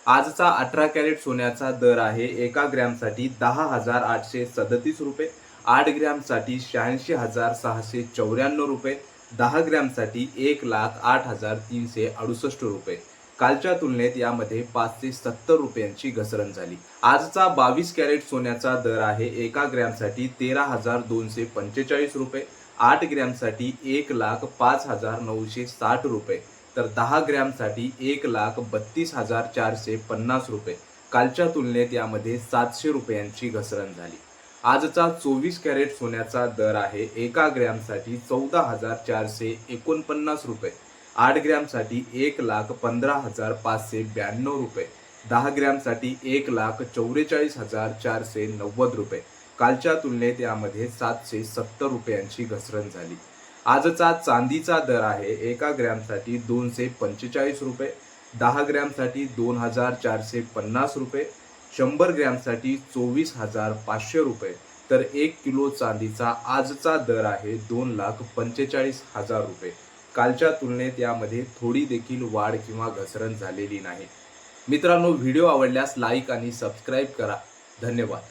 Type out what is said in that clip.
आजचा 18 कॅरेट सोन्याचा दर आहे 1 ग्रॅमसाठी 10,837 रुपये, 8 ग्रॅमसाठी 86,694 रुपये, 10 ग्रॅमसाठी 1,08,368 रुपये. कालच्या तुलनेत यामध्ये 570 रुपयांची घसरण झाली. आजचा 22 कॅरेट सोन्याचा दर आहे 1 ग्रॅमसाठी 13,245 रुपये, 8 ग्रॅमसाठी 1,05,960 रुपये, तर 10 ग्रॅमसाठी 1,32,450 रुपये. कालच्या तुलनेत यामध्ये 700 रुपयांची घसरण झाली. आजचा 24 कॅरेट सोन्याचा दर आहे 1 ग्रॅमसाठी 14,449 रुपये, 8 ग्रॅमसाठी 1,15,592 रुपये, 10 ग्रॅमसाठी 1,44,490 रुपये. कालच्या तुलनेत यामध्ये 770 रुपयांची घसरण झाली. आजचा चांदीचा दर आहे 1 ग्रॅमसाठी 245 रुपये, 10 ग्रॅमसाठी 2,450 रुपये, 100 ग्रॅमसाठी 24,500 रुपये, तर 1 किलो चांदीचा आजचा दर आहे 2,45,000 रुपये. कालच्या तुलनेत यामध्ये थोडी देखील वाढ किंवा घसरण झालेली नाही. मित्रांनो, व्हिडिओ आवडल्यास लाईक आणि सबस्क्राईब करा. धन्यवाद.